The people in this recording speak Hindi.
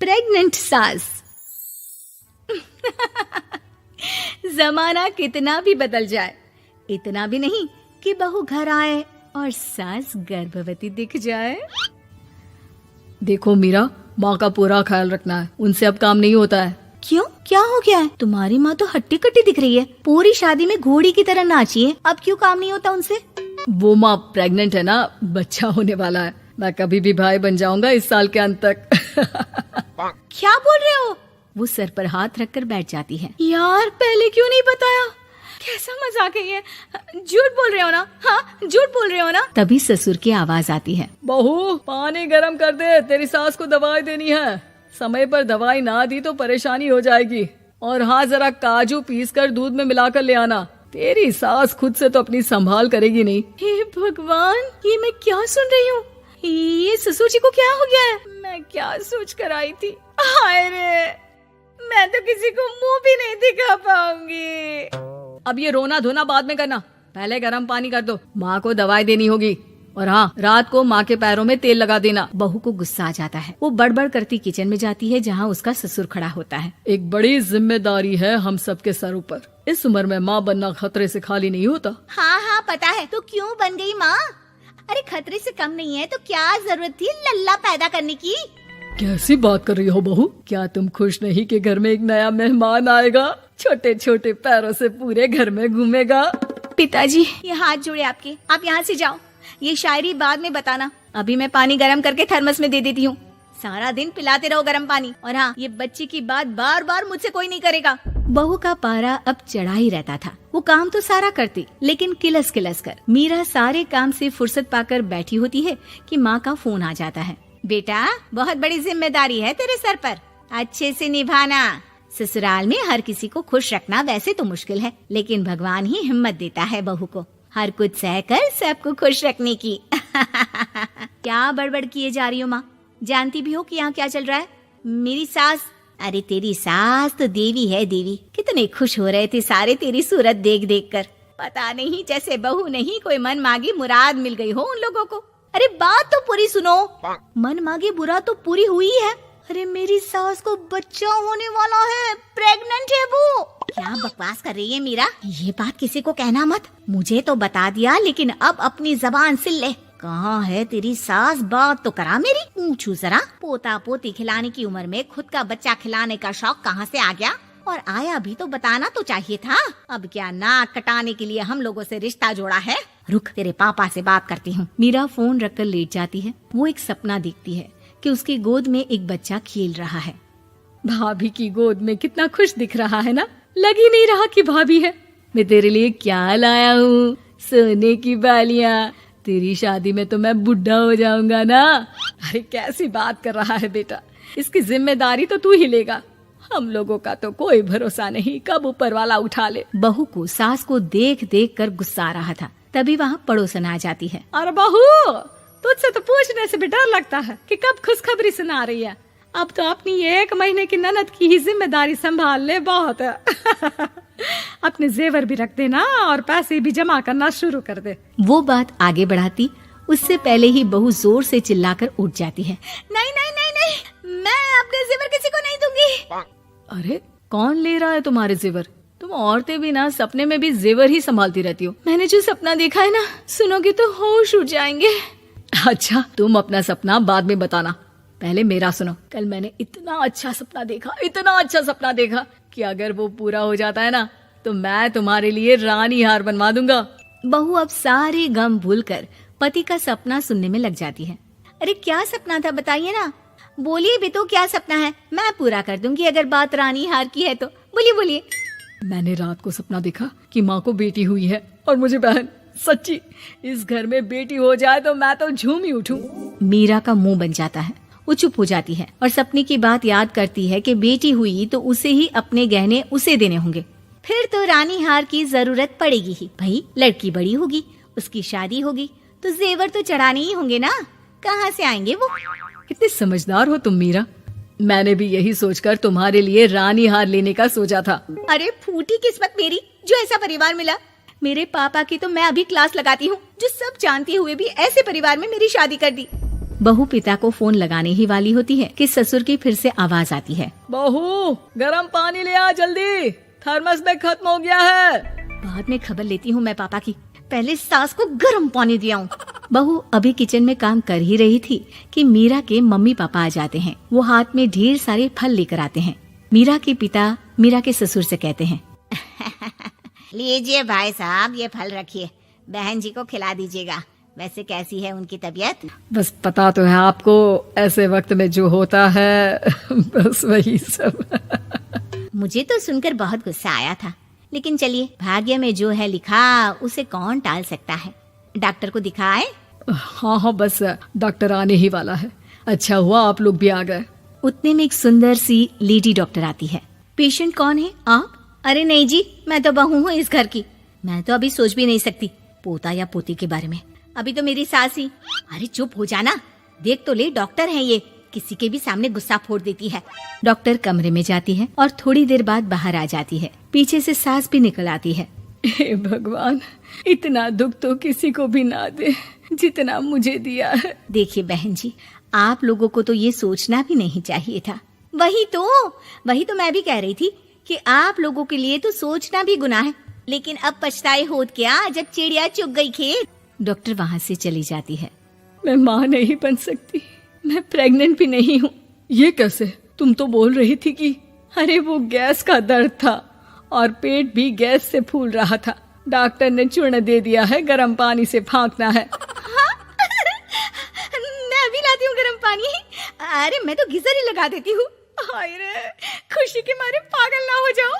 प्रेग्नेंट सास। जमाना कितना भी बदल जाए, इतना भी नहीं कि बहू घर आए और सास गर्भवती दिख जाए। देखो मीरा, माँ का पूरा ख्याल रखना है, उनसे अब काम नहीं होता है। क्यों, क्या हो गया है? तुम्हारी माँ तो हट्टी कट्टी दिख रही है, पूरी शादी में घोड़ी की तरह नाची है, अब क्यों काम नहीं होता उनसे? वो माँ प्रेग्नेंट है ना, बच्चा होने वाला है। मैं कभी भी भाई बन जाऊंगा इस साल के अंत तक। क्या बोल रहे हो? वो सर पर हाथ रखकर बैठ जाती है। यार, पहले क्यों नहीं बताया? कैसा मजाक है ये? झूठ बोल रहे हो ना? हाँ, झूठ बोल रहे हो ना? तभी ससुर की आवाज आती है। बहू, पानी गरम कर दे, तेरी सास को दवाई देनी है। समय पर दवाई ना दी तो परेशानी हो जाएगी। और हाँ, जरा काजू पीस कर दूध में मिलाकर ले आना। तेरी सास खुद से तो अपनी संभाल करेगी नहीं। हे भगवान, ये मैं क्या सुन रही हूँ? ये ससुर जी को क्या हो गया है? मैं क्या सोच कर आई थी? हाय रे, मैं तो किसी को मुंह भी नहीं दिखा पाऊंगी। अब ये रोना धोना बाद में करना, पहले गर्म पानी कर दो, माँ को दवाई देनी होगी। और हाँ, रात को माँ के पैरों में तेल लगा देना। बहू को गुस्सा आ जाता है, वो बड़बड़ करती किचन में जाती है जहाँ उसका ससुर खड़ा होता है। एक बड़ी जिम्मेदारी है हम सबके सर ऊपर। इस उम्र में माँ बनना खतरे से खाली नहीं होता। हाँ हाँ, पता है, तो क्यों बन गई माँ? अरे खतरे से कम नहीं है तो क्या जरूरत थी लल्ला पैदा करने की? कैसी बात कर रही हो बहू? क्या तुम खुश नहीं कि घर में एक नया मेहमान आएगा, छोटे छोटे पैरों से पूरे घर में घूमेगा? पिताजी, ये हाथ जोड़े आपके, आप यहाँ से जाओ। ये शायरी बाद में बताना, अभी मैं पानी गरम करके थर्मस में दे देती हूँ। सारा दिन पिलाते रहो गरम पानी। और हाँ, ये बच्चे की बात बार बार मुझसे कोई नहीं करेगा। बहू का पारा अब चढ़ा ही रहता था। वो काम तो सारा करती, लेकिन किलस किलस कर। मीरा सारे काम से फुर्सत पाकर बैठी होती है कि माँ का फोन आ जाता है। बेटा, बहुत बड़ी जिम्मेदारी है तेरे सर पर, अच्छे से निभाना। ससुराल में हर किसी को खुश रखना वैसे तो मुश्किल है, लेकिन भगवान ही हिम्मत देता है बहू को हर कुछ सहकर सबको खुश रखने की। क्या बड़बड़ किए जा रही हो माँ? जानती भी हो कि यहाँ क्या चल रहा है? मेरी सास, अरे तेरी सास तो देवी है देवी। कितने खुश हो रहे थे सारे तेरी सूरत देख देख कर। पता नहीं जैसे बहू नहीं कोई मन मांगी मुराद मिल गई हो उन लोगों को। अरे बात तो पूरी सुनो। मन मांगी बुरा तो पूरी हुई है। अरे मेरी सास को बच्चा होने वाला है, प्रेग्नेंट है वो। क्या बकवास कर रही है मीरा? ये बात किसी को कहना मत। मुझे तो बता दिया, लेकिन अब अपनी जबान सिल ले। कहाँ है तेरी सास? बात तो करा मेरी। पूछू जरा, पोता पोती खिलाने की उम्र में खुद का बच्चा खिलाने का शौक कहाँ से आ गया? और आया भी तो बताना तो चाहिए था। अब क्या नाक कटाने के लिए हम लोगों से रिश्ता जोड़ा है? रुक, तेरे पापा से बात करती हूँ। मीरा फोन रखकर लेट जाती है। वो एक सपना देखती है कि उसकी गोद में एक बच्चा खेल रहा है। भाभी की गोद में कितना खुश दिख रहा है ना, लग ही नहीं रहा कि भाभी है। मैं तेरे लिए क्या लाया हूँ, सोने की बालियाँ। तेरी शादी में तो मैं बुढ़ा हो जाऊंगा ना। अरे कैसी बात कर रहा है बेटा, इसकी जिम्मेदारी तो तू ही लेगा। हम लोगों का तो कोई भरोसा नहीं, कब ऊपर वाला उठा ले। बहू को सास को देख देख कर गुस्सा आ रहा था। तभी वहाँ पड़ोसन आ जाती है। अरे बहू, तुझसे तो पूछने से भी डर लगता है कि कब खुशखबरी सुना रही है। अब तो अपनी 1 महीने की ननद की ही जिम्मेदारी संभाल ले, बहुत है। अपने जेवर भी रख देना और पैसे भी जमा करना शुरू कर दे। वो बात आगे बढ़ाती उससे पहले ही बहू जोर से चिल्लाकर उठ जाती है। नहीं नहीं नहीं नहीं, मैं अपने जेवर किसी को नहीं दूंगी। अरे कौन ले रहा है तुम्हारे जेवर? तुम औरतें भी ना सपने में भी जेवर ही संभालती रहती हो। मैंने जो सपना देखा है ना, सुनोगे तो होश उड़ जाएंगे। अच्छा, तुम अपना सपना बाद में बताना, पहले मेरा सुनो। कल मैंने इतना अच्छा सपना देखा, इतना अच्छा सपना देखा कि अगर वो पूरा हो जाता है ना तो मैं तुम्हारे लिए रानी हार बनवा दूंगा। बहू अब सारे गम भूलकर पति का सपना सुनने में लग जाती है। अरे क्या सपना था, बताइए ना। बोलिए भी तो, क्या सपना है? मैं पूरा कर दूंगी अगर बात रानी हार की है तो। बोलिए बोलिए। मैंने रात को सपना देखा कि माँ को बेटी हुई है और मुझे बहन। सच्ची, इस घर में बेटी हो जाए तो मैं तो झूम ही उठूं। मीरा का मुंह बन जाता है। वो चुप हो जाती है और सपने की बात याद करती है कि बेटी हुई तो उसे ही अपने गहने उसे देने होंगे। फिर तो रानी हार की जरूरत पड़ेगी ही। भाई लड़की बड़ी होगी, उसकी शादी होगी तो जेवर तो चढ़ाने ही होंगे ना, कहाँ से आएंगे वो? कितने समझदार हो तुम मीरा। मैंने भी यही सोचकर तुम्हारे लिए रानी हार लेने का सोचा था। अरे फूटी किस्मत मेरी जो ऐसा परिवार मिला। मेरे पापा की तो मैं अभी क्लास लगाती हूँ, जो सब जानते हुए भी ऐसे परिवार में मेरी शादी कर दी। बहू पिता को फोन लगाने ही वाली होती है कि ससुर की फिर से आवाज आती है। बहू गरम पानी ले आ जल्दी, थर्मस में खत्म हो गया है। बाद में खबर लेती हूँ मैं पापा की, पहले सास को गर्म पानी दिया हूँ। बहू अभी किचन में काम कर ही रही थी कि मीरा के मम्मी पापा आ जाते हैं। वो हाथ में ढेर सारे फल लेकर आते हैं। मीरा के पिता मीरा के ससुर से कहते हैं, लीजिए भाई साहब, ये फल रखिए, बहन जी को खिला दीजिएगा। वैसे कैसी है उनकी तबीयत? बस पता तो है आपको, ऐसे वक्त में जो होता है बस वही सब। मुझे तो सुनकर बहुत गुस्सा आया था, लेकिन चलिए, भाग्य में जो है लिखा उसे कौन टाल सकता है। डॉक्टर को दिखाए? हाँ, बस डॉक्टर आने ही वाला है। अच्छा हुआ आप लोग भी आ गए। उतने में एक सुंदर सी लेडी डॉक्टर आती है। पेशेंट कौन है आप? अरे नहीं जी, मैं तो बहू हूँ इस घर की। मैं तो अभी सोच भी नहीं सकती पोता या पोती के बारे में। अभी तो मेरी सास ही। अरे चुप हो जाना, देख तो ले, डॉक्टर है ये, किसी के भी सामने गुस्सा फोड़ देती है। डॉक्टर कमरे में जाती है और थोड़ी देर बाद बाहर आ जाती है। पीछे से सास भी निकल आती है। हे भगवान, इतना दुख तो किसी को भी ना दे जितना मुझे दिया है। देखिए बहन जी, आप लोगों को तो ये सोचना भी नहीं चाहिए था। वही तो मैं भी कह रही थी कि आप लोगों के लिए तो सोचना भी गुनाह है, लेकिन अब पछताए होत क्या जब चिड़िया चुग गई खेत। डॉक्टर वहाँ से चली जाती है। मैं माँ नहीं बन सकती, मैं प्रेग्नेंट भी नहीं हूँ। ये कैसे? तुम तो बोल रही थी कि अरे वो गैस का दर्द था और पेट भी गैस से फूल रहा था। डॉक्टर ने चूर्ण दे दिया है, गर्म पानी से फांकना है। हाँ? मैं अभी लाती हूँ गर्म पानी। अरे मैं तो गीजर ही लगा देती हूँ। हाय रे, खुशी के मारे पागल ना हो जाओ।